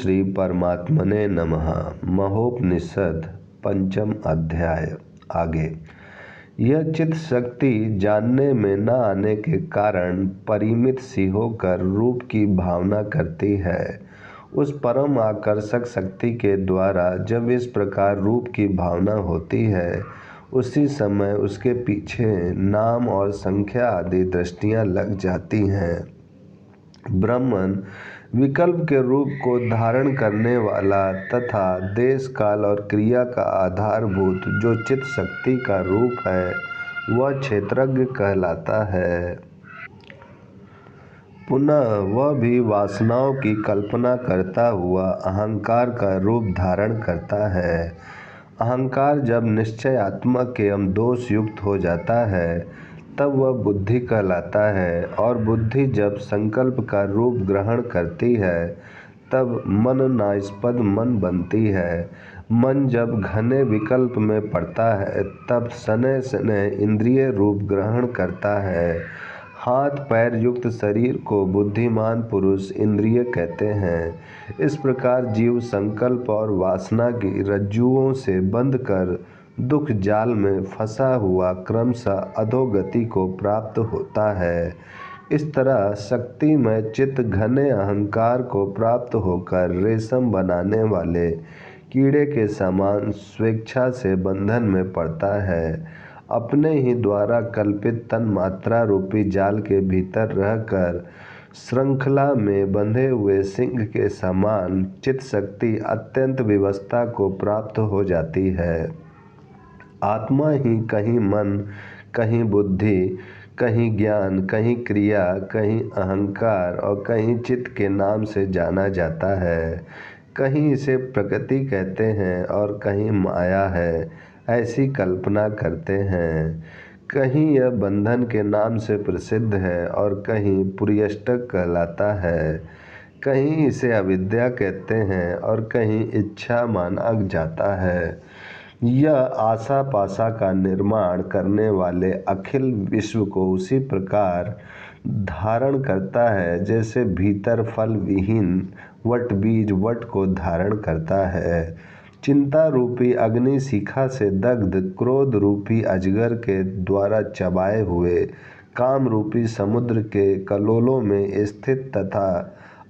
श्री परमात्मने नमः। महोपनिषद पंचम अध्याय। आगे। यह चित्त शक्ति जानने में न आने के कारण परिमित सी होकर रूप की भावना करती है। उस परम आकर्षक शक्ति के द्वारा जब इस प्रकार रूप की भावना होती है, उसी समय उसके पीछे नाम और संख्या आदि दृष्टियां लग जाती हैं। ब्रह्मन विकल्प के रूप को धारण करने वाला तथा देश काल और क्रिया का आधारभूत जो चित्त शक्ति का रूप है, वह क्षेत्रज्ञ कहलाता है। पुनः वह भी वासनाओं की कल्पना करता हुआ अहंकार का रूप धारण करता है। अहंकार जब निश्चयात्मक एवं दोष युक्त हो जाता है, तब वह बुद्धि कहलाता है, और बुद्धि जब संकल्प का रूप ग्रहण करती है, तब मन नास्पद मन बनती है। मन जब घने विकल्प में पड़ता है, तब शनैः शनैः इंद्रिय रूप ग्रहण करता है। हाथ पैर युक्त शरीर को बुद्धिमान पुरुष इंद्रिय कहते हैं। इस प्रकार जीव संकल्प और वासना की रज्जुओं से बंध कर दुख जाल में फंसा हुआ क्रमशः अधोगति को प्राप्त होता है। इस तरह शक्तिमय चित्त घने अहंकार को प्राप्त होकर रेशम बनाने वाले कीड़े के समान स्वेच्छा से बंधन में पड़ता है। अपने ही द्वारा कल्पित तन्मात्रा रूपी जाल के भीतर रहकर श्रृंखला में बंधे हुए सिंह के समान चित्त शक्ति अत्यंत विवस्था को प्राप्त हो जाती है। आत्मा ही कहीं मन, कहीं बुद्धि, कहीं ज्ञान, कहीं क्रिया, कहीं अहंकार और कहीं चित्त के नाम से जाना जाता है। कहीं इसे प्रकृति कहते हैं और कहीं माया है, ऐसी कल्पना करते हैं। कहीं यह बंधन के नाम से प्रसिद्ध है और कहीं पुर्यष्टक कहलाता है। कहीं इसे अविद्या कहते हैं और कहीं इच्छा माना जाता है। यह आशा पाशा का निर्माण करने वाले अखिल विश्व को उसी प्रकार धारण करता है जैसे भीतर फल विहीन वट बीज वट को धारण करता है। चिंता रूपी अग्नि शिखा से दग्ध क्रोध रूपी अजगर के द्वारा चबाए हुए काम रूपी समुद्र के कलोलों में स्थित तथा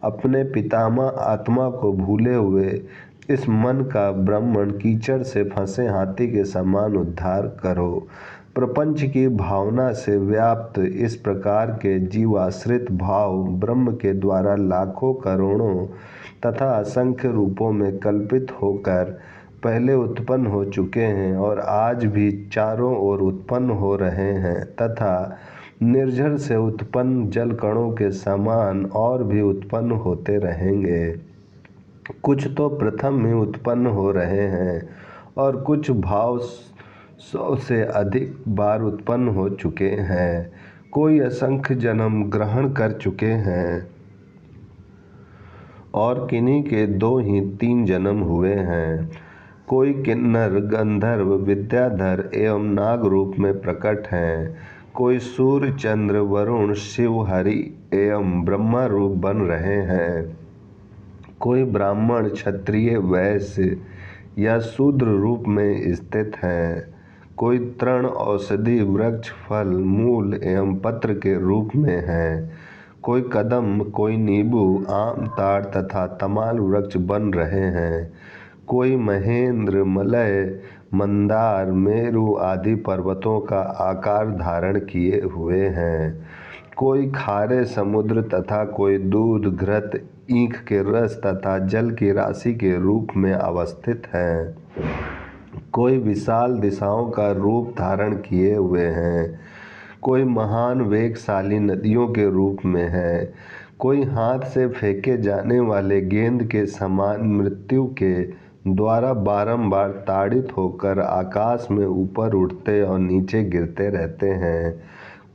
अपने पितामह आत्मा को भूले हुए इस मन का ब्रह्मण कीचड़ से फंसे हाथी के समान उद्धार करो। प्रपंच की भावना से व्याप्त इस प्रकार के जीवाश्रित भाव ब्रह्म के द्वारा लाखों करोड़ों तथा असंख्य रूपों में कल्पित होकर पहले उत्पन्न हो चुके हैं और आज भी चारों ओर उत्पन्न हो रहे हैं तथा निर्झर से उत्पन्न जल कणों के समान और भी उत्पन्न होते रहेंगे। कुछ तो प्रथम ही उत्पन्न हो रहे हैं और कुछ भाव 100 से अधिक बार उत्पन्न हो चुके हैं। कोई असंख्य जन्म ग्रहण कर चुके हैं और किन्हीं के 2 ही 3 जन्म हुए हैं। कोई किन्नर गंधर्व विद्याधर एवं नाग रूप में प्रकट हैं। कोई सूर्य चंद्र वरुण शिव हरि एवं ब्रह्मा रूप बन रहे हैं। कोई ब्राह्मण क्षत्रिय वैश्य या शूद्र रूप में स्थित हैं। कोई तृण औषधि वृक्ष फल मूल एवं पत्र के रूप में है। कोई कदम, कोई नींबू, आम, ताड़ तथा तमाल वृक्ष बन रहे हैं। कोई महेंद्र, मलय, मंदार, मेरु आदि पर्वतों का आकार धारण किए हुए हैं। कोई खारे समुद्र तथा कोई दूध, घृत, ईख के रस तथा जल की राशि के रूप में अवस्थित हैं। कोई विशाल दिशाओं का रूप धारण किए हुए हैं। कोई महान वेगशाली नदियों के रूप में है। कोई हाथ से फेंके जाने वाले गेंद के समान मृत्यु के द्वारा बारंबार ताड़ित होकर आकाश में ऊपर उठते और नीचे गिरते रहते हैं।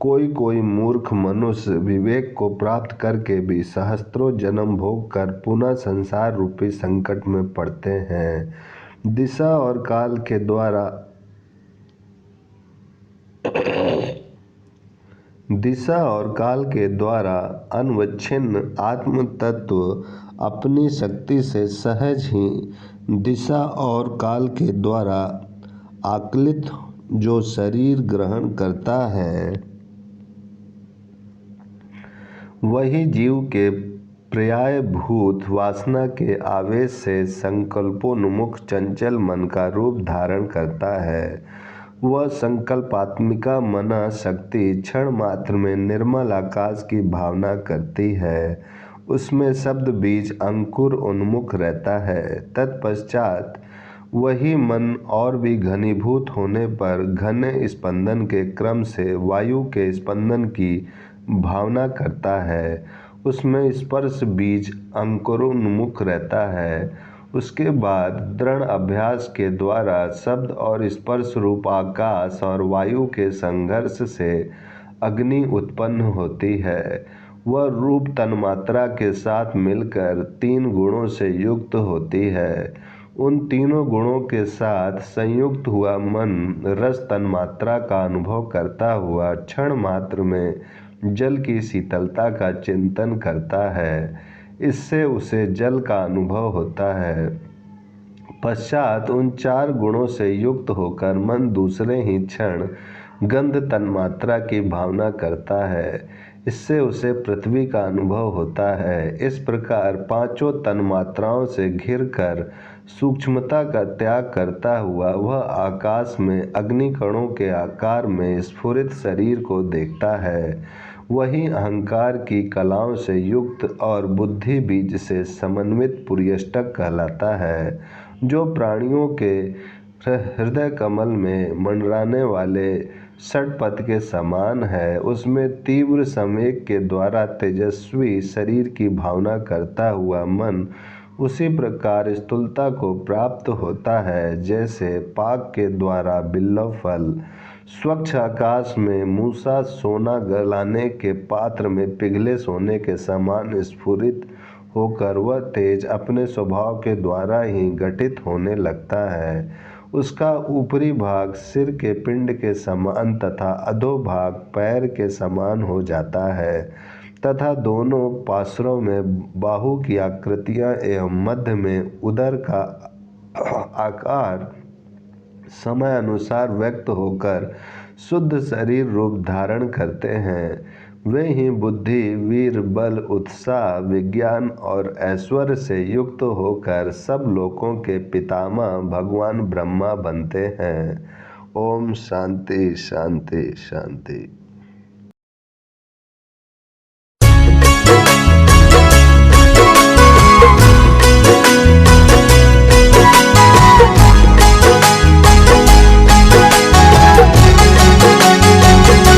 कोई मूर्ख मनुष्य विवेक को प्राप्त करके भी सहस्त्रों जन्म भोग कर पुनः संसार रूपी संकट में पड़ते हैं। दिशा और काल के द्वारा दिशा और काल के द्वारा अनवच्छिन्न आत्म तत्व अपनी शक्ति से सहज ही दिशा और काल के द्वारा आकलित जो शरीर ग्रहण करता है, वही जीव के पर्यायभूत वासना के आवेश से संकल्पोन्मुख चंचल मन का रूप धारण करता है। वह संकल्पात्मिका मना शक्ति क्षण मात्र में निर्मल आकाश की भावना करती है। उसमें शब्द बीज अंकुर उन्मुख रहता है। तत्पश्चात वही मन और भी घनीभूत होने पर घने स्पंदन के क्रम से वायु के स्पंदन की भावना करता है। उसमें स्पर्श बीज अंकुरोन्मुख रहता है। उसके बाद दृढ़ अभ्यास के द्वारा शब्द और स्पर्श रूप आकाश और वायु के संघर्ष से अग्नि उत्पन्न होती है। वह रूप तन्मात्रा के साथ मिलकर 3 गुणों से युक्त होती है। उन तीनों गुणों के साथ संयुक्त हुआ मन रस तन्मात्रा का अनुभव करता हुआ क्षण मात्र में जल की शीतलता का चिंतन करता है। इससे उसे जल का अनुभव होता है। पश्चात उन 4 गुणों से युक्त होकर मन दूसरे ही क्षण गंध तन्मात्रा की भावना करता है। इससे उसे पृथ्वी का अनुभव होता है। इस प्रकार 5 तन्मात्राओं से घिरकर सूक्ष्मता का त्याग करता हुआ वह आकाश में अग्निकणों के आकार में स्फुरित शरीर को देखता है। वही अहंकार की कलाओं से युक्त और बुद्धि बीज से समन्वित पुर्यष्टक कहलाता है, जो प्राणियों के हृदय कमल में मंडराने वाले षटपथ के समान है। उसमें तीव्र संवेग के द्वारा तेजस्वी शरीर की भावना करता हुआ मन उसी प्रकार स्थूलता को प्राप्त होता है, जैसे पाक के द्वारा बिल्व फल स्वच्छ आकाश में मूसा सोना गलाने के पात्र में पिघले सोने के समान स्फुरित होकर वह तेज अपने स्वभाव के द्वारा ही घटित होने लगता है। उसका ऊपरी भाग सिर के पिंड के समान तथा अधोभाग पैर के समान हो जाता है तथा दोनों पार्श्वों में बाहु की आकृतियाँ एवं मध्य में उदर का आकार समय अनुसार व्यक्त होकर शुद्ध शरीर रूप धारण करते हैं। वे ही बुद्धि, वीर, बल, उत्साह, विज्ञान और ऐश्वर्य से युक्त होकर सब लोकों के पितामह भगवान ब्रह्मा बनते हैं। ओम शांति शांति शांति।